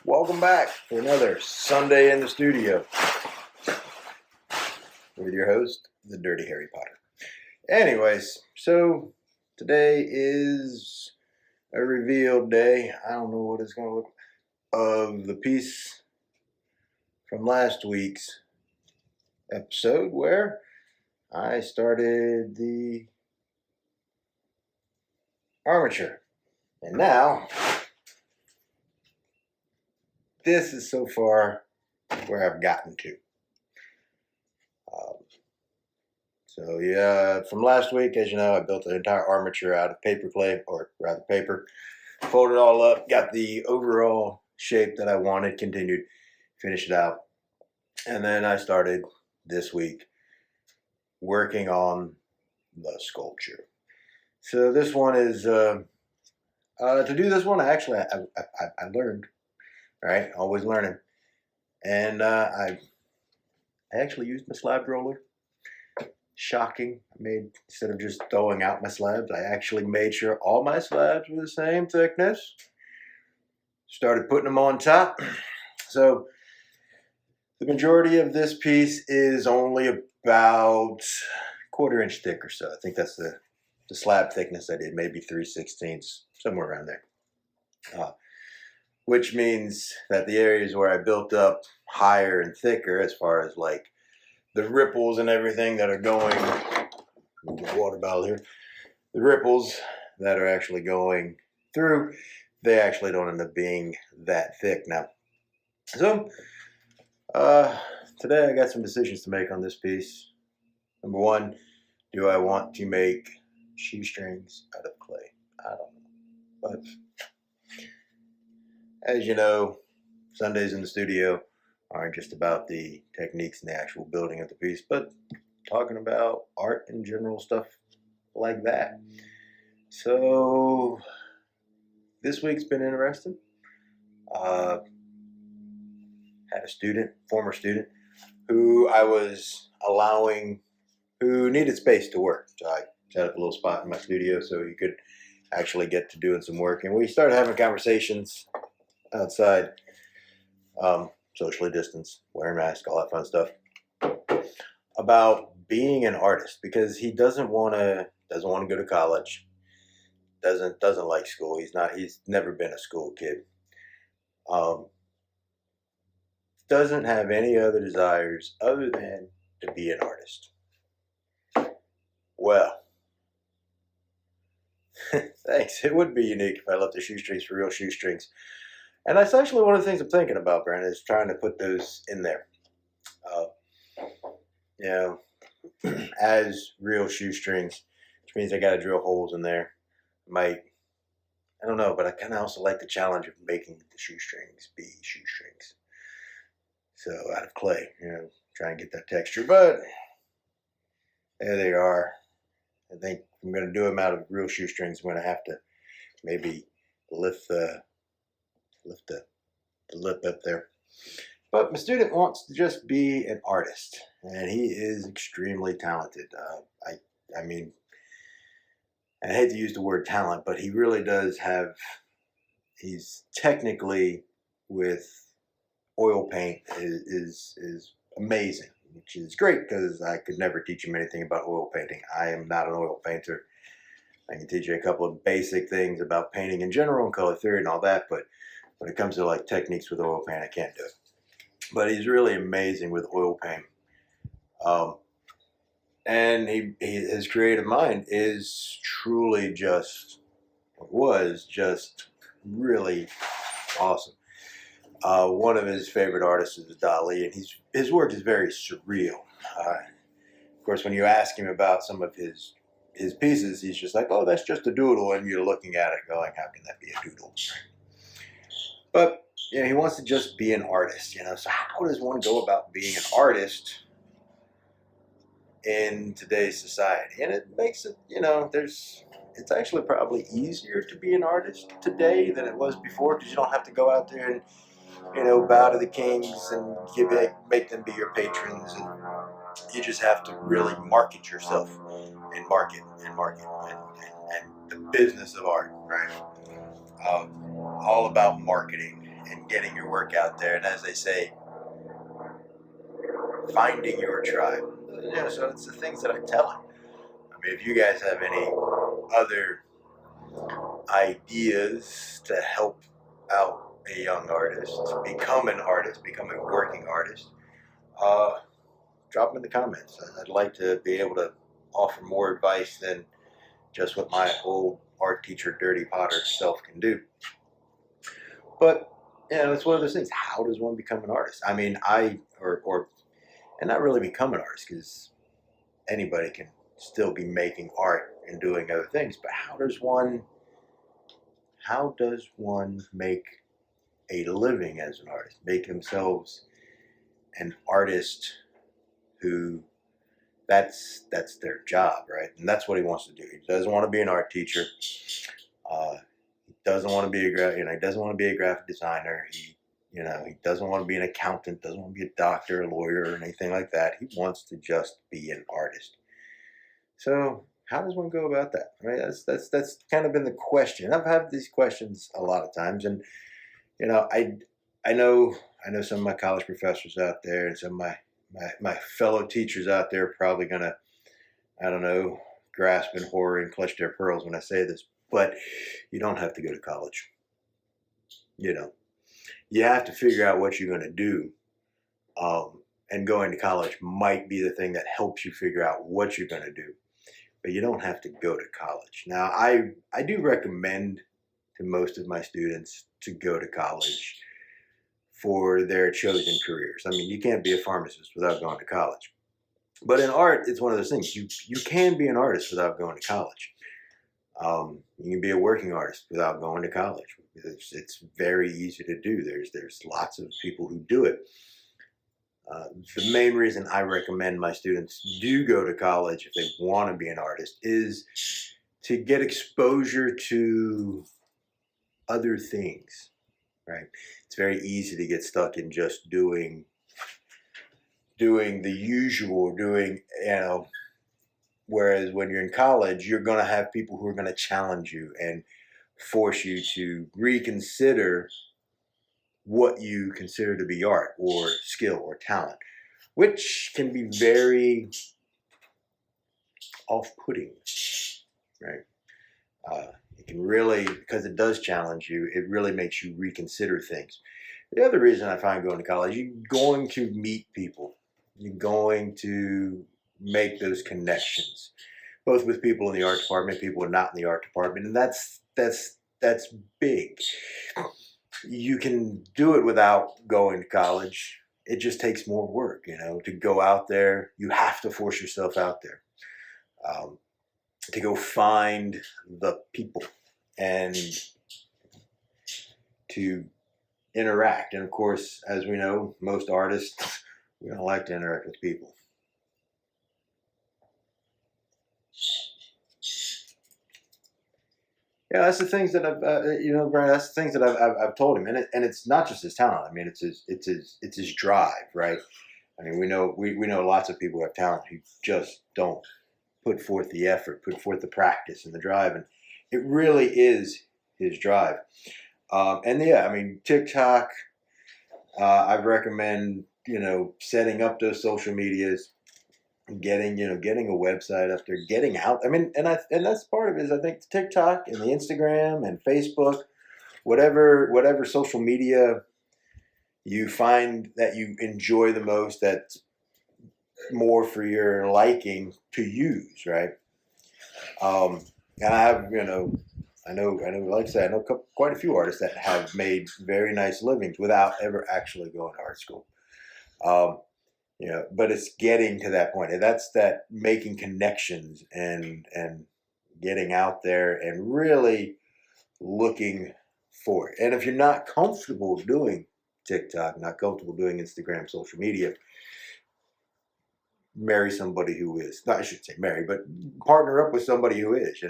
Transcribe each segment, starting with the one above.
Welcome back for another Sunday in the studio with your host, the Dirty Harry Potter. Anyways, so today is a reveal day. I don't know what it's going to look like, of the piece from last week's episode where I started the armature. And now, this is so far where I've gotten to. So yeah, from last week, as you know, I built an entire armature out of paper clay, or rather paper, folded it all up, got the overall shape that I wanted, continued, finished it out. And then I started this week working on the sculpture. So this one is, to do this one, I learned, right? Always learning. And I actually used my slab roller. Shocking. Instead of just throwing out my slabs, I actually made sure all my slabs were the same thickness. Started putting them on top. So the majority of this piece is only about 1/4 inch thick or so. I think that's the slab thickness I did, maybe 3/16, somewhere around there. Which means that the areas where I built up higher and thicker, as far as like the ripples and everything that are going, water bottle here, the ripples that are actually going through, they actually don't end up being that thick now. So today I got some decisions to make on this piece. Number one, do I want to make shoestrings out of clay? I don't know. But as you know, Sundays in the studio aren't just about the techniques and the actual building of the piece, but talking about art and general stuff like that. So this week's been interesting. Had a former student, who I was allowing, who needed space to work. So I set up a little spot in my studio so he could actually get to doing some work. And we started having conversations outside, socially distanced, wearing masks, all that fun stuff, about being an artist, because he doesn't want to go to college, doesn't like school. He's never been a school kid. Doesn't have any other desires other than to be an artist. Well, thanks. It would be unique if I left the shoestrings for real shoestrings. And that's actually one of the things I'm thinking about, Brandon, is trying to put those in there. As real shoestrings, which means I got to drill holes in there. I don't know, but I kind of also like the challenge of making the shoestrings be shoestrings. So out of clay, try and get that texture. But there they are. I think if I'm going to do them out of real shoestrings, I'm going to have to maybe lift the lip up there. But my student wants to just be an artist, and he is extremely talented. I mean, and I hate to use the word talent, but he really does have, he's technically, with oil paint, is amazing, which is great because I could never teach him anything about oil painting. I am not an oil painter. I can teach you a couple of basic things about painting in general and color theory and all that, but when it comes to like techniques with oil paint, I can't do it. But he's really amazing with oil paint. And his creative mind is truly was just really awesome. One of his favorite artists is Dali, and his work is very surreal. Of course, when you ask him about some of his pieces, he's just like, "Oh, that's just a doodle," and you're looking at it going, "How can that be a doodle?" But he wants to just be an artist. So how does one go about being an artist in today's society? And it makes it, it's actually probably easier to be an artist today than it was before, because you don't have to go out there and bow to the kings and make them be your patrons, and you just have to really market yourself and market and the business of art, right? All about marketing and getting your work out there. And as they say, finding your tribe. Yeah, so it's the things that I tell them. I mean, if you guys have any other ideas to help out a young artist to become an artist, become a working artist, drop them in the comments. I'd like to be able to offer more advice than just what my old art teacher, Dirty Potter self can do. But it's one of those things. How does one become an artist? I mean, and not really become an artist, because anybody can still be making art and doing other things. But how does one make a living as an artist? Make themselves an artist who that's their job, right? And that's what he wants to do. He doesn't want to be an art teacher. He doesn't want to be he doesn't want to be a graphic designer. He doesn't want to be an accountant, doesn't want to be a doctor, a lawyer, or anything like that. He wants to just be an artist. So how does one go about that? Right? That's kind of been the question. I've had these questions a lot of times, and I know some of my college professors out there, and some of my fellow teachers out there are probably gonna, I don't know, grasp in horror and clutch their pearls when I say this, but you don't have to go to college. You have to figure out what you're going to do, and going to college might be the thing that helps you figure out what you're going to do, but you don't have to go to college. Now, I do recommend to most of my students to go to college for their chosen careers. I mean, you can't be a pharmacist without going to college. But in art, it's one of those things. You can be an artist without going to college. You can be a working artist without going to college. It's very easy to do. There's lots of people who do it. The main reason I recommend my students do go to college if they want to be an artist is to get exposure to other things, right? It's very easy to get stuck in just doing the usual, whereas when you're in college, you're going to have people who are going to challenge you and force you to reconsider what you consider to be art or skill or talent, which can be very off-putting, right? It can really, because it does challenge you, it really makes you reconsider things. The other reason I find going to college, you're going to meet people. You're going to make those connections, both with people in the art department, people not in the art department, and that's big. You can do it without going to college. It just takes more work, to go out there. You have to force yourself out there, to go find the people and to interact. And of course, as we know, most artists, we don't like to interact with people. Yeah, that's the things that I've, Brian. That's the things that I've told him, and it's not just his talent. I mean, it's his drive, right? I mean, we know lots of people who have talent who just don't put forth the effort, put forth the practice and the drive, and it really is his drive. And yeah, I mean, TikTok. I recommend setting up those social medias, getting a website up there, getting out. I mean, and that's part of it. Is I think TikTok and the Instagram and Facebook, whatever social media you find that you enjoy the most, that's more for your liking to use, right? And I have, I know, like I said, I know quite a few artists that have made very nice livings without ever actually going to art school. But it's getting to that point, and that's that making connections and getting out there and really looking for it. And if you're not comfortable doing TikTok, not comfortable doing Instagram, social media, marry somebody who is. No, I shouldn't say marry, but partner up with somebody who is.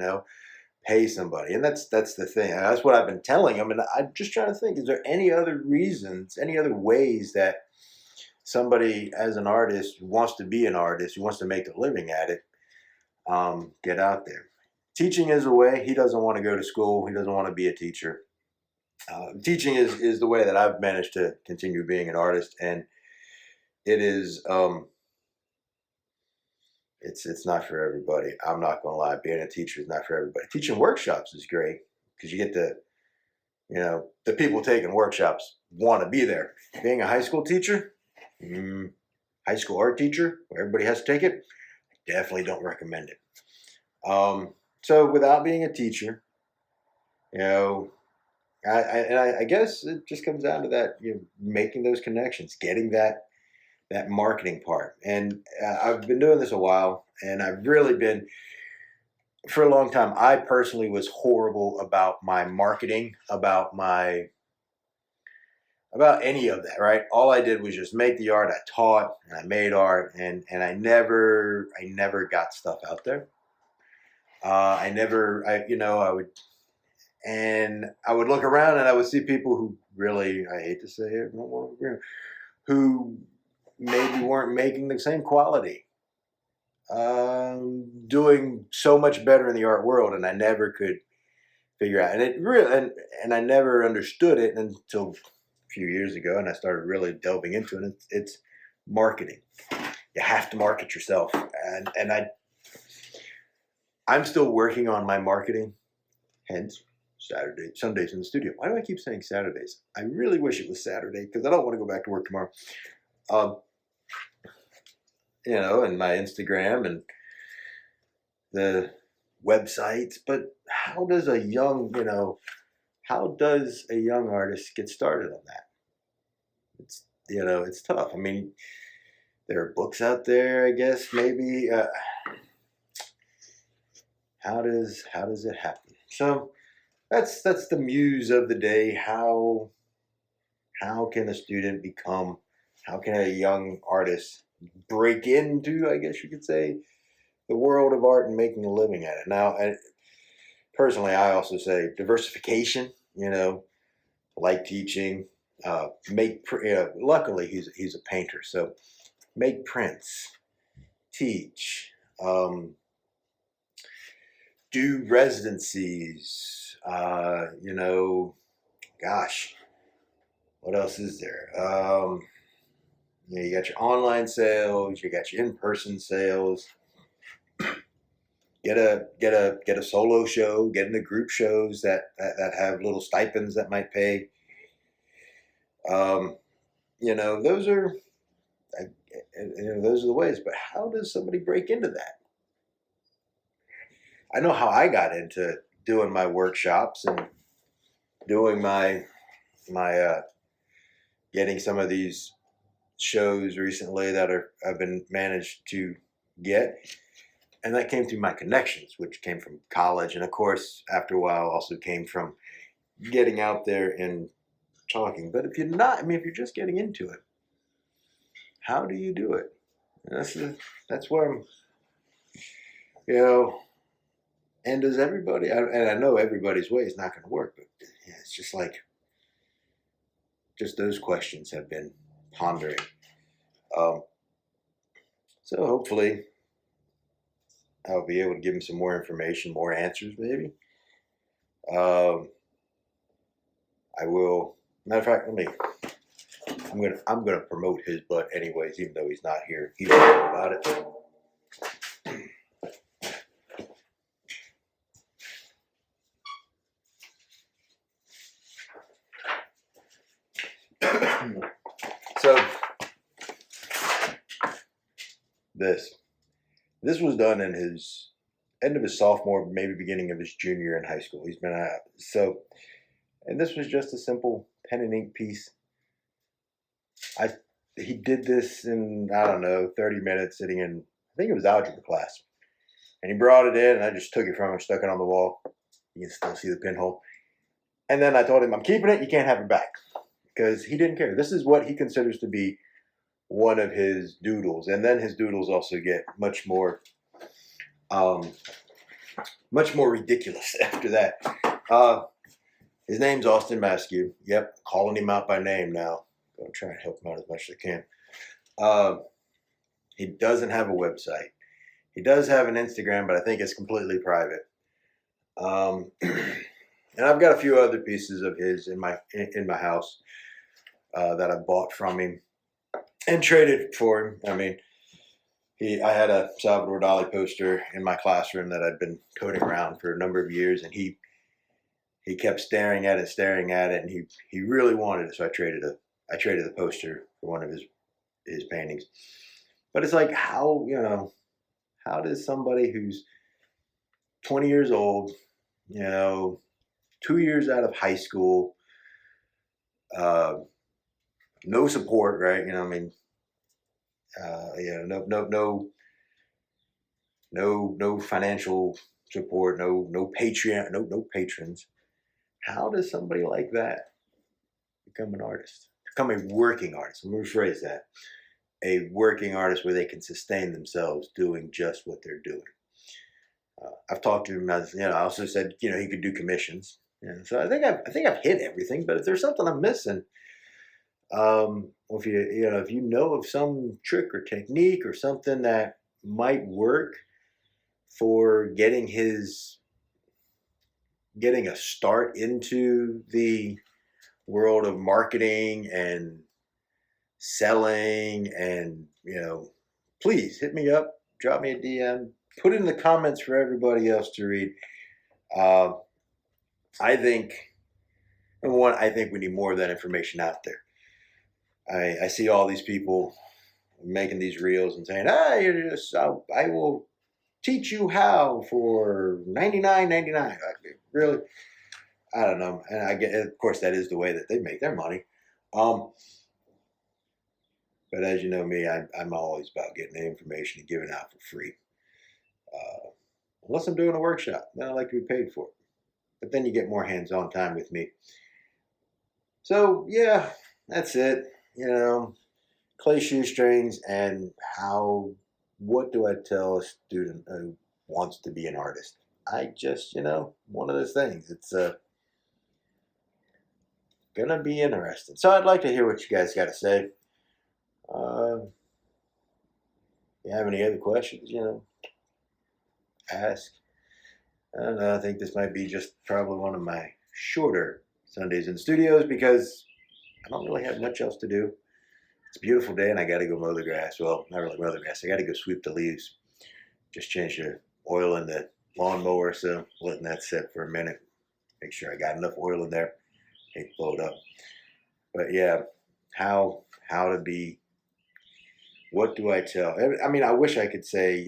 Pay somebody, and that's the thing. And that's what I've been telling them. And I'm just trying to think: is there any other reasons, any other ways that somebody as an artist who wants to be an artist, who wants to make a living at it, get out there? Teaching is a way. He doesn't want to go to school. He doesn't want to be a teacher. Teaching is the way that I've managed to continue being an artist, and it is it's not for everybody. I'm not gonna lie, being a teacher is not for everybody. Teaching workshops is great because you get to, the people taking workshops want to be there. Being a high school teacher, high school art teacher, where everybody has to take it, definitely don't recommend it. So without being a teacher, you know, I guess it just comes down to that, making those connections, getting that marketing part. And I've been doing this a while, and I've really been, for a long time, I personally was horrible about my marketing, about any of that, right? All I did was just make the art. I taught and I made art, and I never got stuff out there. I would look around and I would see people who really, I hate to say it, who maybe weren't making the same quality, doing so much better in the art world, and I never could figure out. And it really, and I never understood it until a few years ago, and I started really delving into it. It's marketing. You have to market yourself, and I'm still working on my marketing. Hence, Sundays in the studio. Why do I keep saying Saturdays? I really wish it was Saturday because I don't want to go back to work tomorrow. Um, and my Instagram and the websites. But how does a young artist get started on that? It's tough. I mean, there are books out there, I guess, maybe. How does it happen? So that's the muse of the day. How can a student become? How can a young artist break into, I guess you could say, the world of art and making a living at it? Now, personally, I also say diversification. Like teaching. Luckily, he's a painter, so make prints, teach, do residencies. Gosh, what else is there? You got your online sales, you got your in-person sales. Get a solo show, get into group shows that have little stipends that might pay. Those are those are the ways. But how does somebody break into that? I know how I got into doing my workshops and doing my getting some of these shows recently that I've been managed to get, and that came through my connections, which came from college, and of course after a while also came from getting out there and talking. But if you're just getting into it, how do you do it? That's where I'm, and does everybody, and I know everybody's way is not going to work, but yeah, it's just like, just those questions have been pondering. Um, so hopefully I'll be able to give him some more information, more answers, maybe. Um, I will. Matter of fact, I'm gonna promote his butt anyways, even though he's not here. He don't know about it. So this was done in his end of his sophomore, maybe beginning of his junior year in high school. He's been out. And this was just a simple pen and ink piece. He did this in, I don't know, 30 minutes sitting in, I think it was algebra class. And he brought it in, and I just took it from him, stuck it on the wall. You can still see the pinhole. And then I told him, I'm keeping it, you can't have it back. Because he didn't care. This is what he considers to be one of his doodles. And then his doodles also get much more ridiculous after that. His name's Austin Maskew. Yep, calling him out by name now. Gonna try and help him out as much as I can. He doesn't have a website. He does have an Instagram, but I think it's completely private. And I've got a few other pieces of his in my house that I bought from him and traded for him. I mean, I had a Salvador Dali poster in my classroom that I'd been toting around for a number of years, and he kept staring at it, and he really wanted it. So I traded the poster for one of his paintings. But it's like, how does somebody who's 20 years old, 2 years out of high school, no support, right? I mean, no financial support, no Patreon, no patrons. How does somebody like that become an artist? Become a working artist? Let me rephrase that. A working artist where they can sustain themselves doing just what they're doing. I've talked to him as, I also said, he could do commissions. So I think I've hit everything. But if there's something I'm missing, if you know of some trick or technique or something that might work for getting a start into the world of marketing and selling, and please hit me up, drop me a DM, put it in the comments for everybody else to read. I think, number one, I think we need more of that information out there. I see all these people making these reels and saying, I will teach you how for $99.99. Really? I don't know. And I get, of course, that is the way that they make their money. But as you know me, I'm always about getting the information and giving out for free. Unless I'm doing a workshop, then I like to be paid for it. But then you get more hands-on time with me. So yeah, that's it. Clay shoestrings, and what do I tell a student who wants to be an artist? I just, one of those things. It's gonna be interesting. So I'd like to hear what you guys got to say. If you have any other questions, ask. I don't know. I think this might be just probably one of my shorter Sundays in the studios because I don't really have much else to do. It's a beautiful day, and I got to go mow the grass. Well, not really mow the grass. I got to go sweep the leaves. Just change the oil in the lawnmower, so letting that sit for a minute. Make sure I got enough oil in there. Hate to blow it up. But yeah, how to be. What do I tell? I mean, I wish I could say,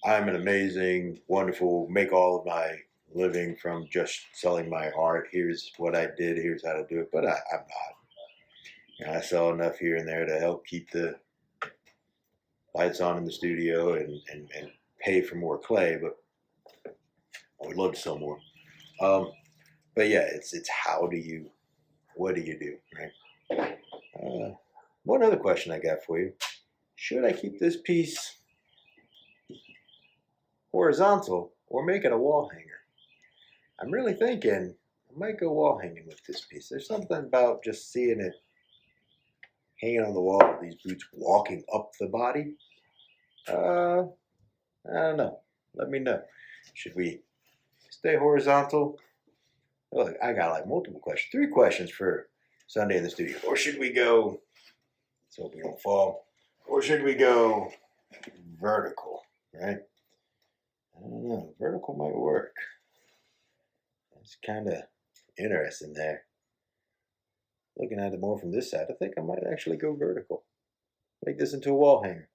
I'm an amazing, wonderful, make all of my living from just selling my art. Here's what I did. Here's how to do it. But I'm not. I sell enough here and there to help keep the lights on in the studio and pay for more clay. But I would love to sell more. But yeah, it's what do you do, right? One other question I got for you. Should I keep this piece horizontal or make it a wall hanger? I'm really thinking I might go wall hanging with this piece. There's something about just seeing it hanging on the wall with these boots walking up the body. I don't know. Let me know. Should we stay horizontal? Look, I got like multiple questions. 3 questions for Sunday in the studio. Or should we go, let's hope we don't fall, or should we go vertical, right? I don't know. Vertical might work. It's kind of interesting there. Looking at it more from this side, I think I might actually go vertical. Make this into a wall hanger.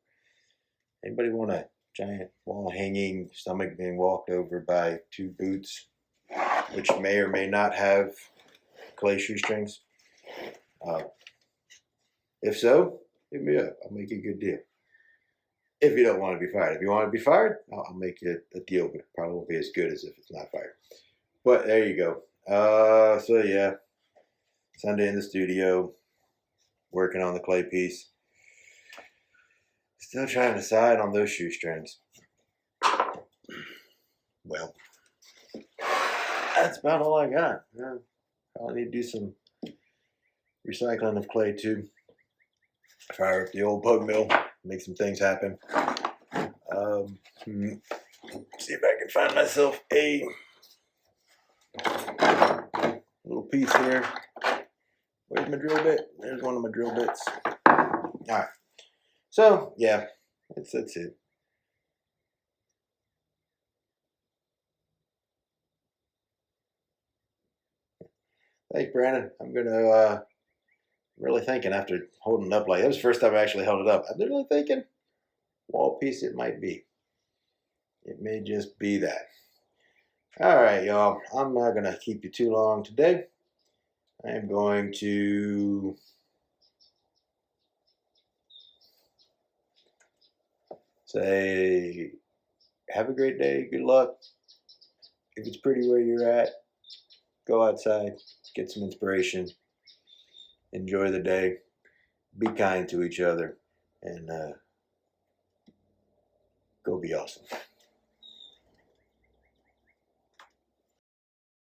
Anybody want a giant wall hanging stomach being walked over by 2 boots, which may or may not have clay shoestrings? If so, hit me up. I'll make you a good deal. If you don't want to be fired. If you want to be fired, I'll make you a deal, but it probably won't be as good as if it's not fired. But there you go. So yeah, Sunday in the studio, working on the clay piece. Still trying to decide on those shoestrings. Well, that's about all I got. Yeah, I'll need to do some recycling of clay too. Fire up the old bug mill, make some things happen. See if I can find myself a little piece here. Where's my drill bit? There's one of my drill bits. All right. So yeah, that's it. Thanks, Brandon. I'm gonna really thinking after holding it up like that was the first time I actually held it up. I'm really thinking wall piece it might be. It may just be that. All right, y'all. I'm not gonna keep you too long today. I am going to say have a great day. Good luck. If it's pretty where you're at, go outside, get some inspiration, enjoy the day, be kind to each other, and go be awesome.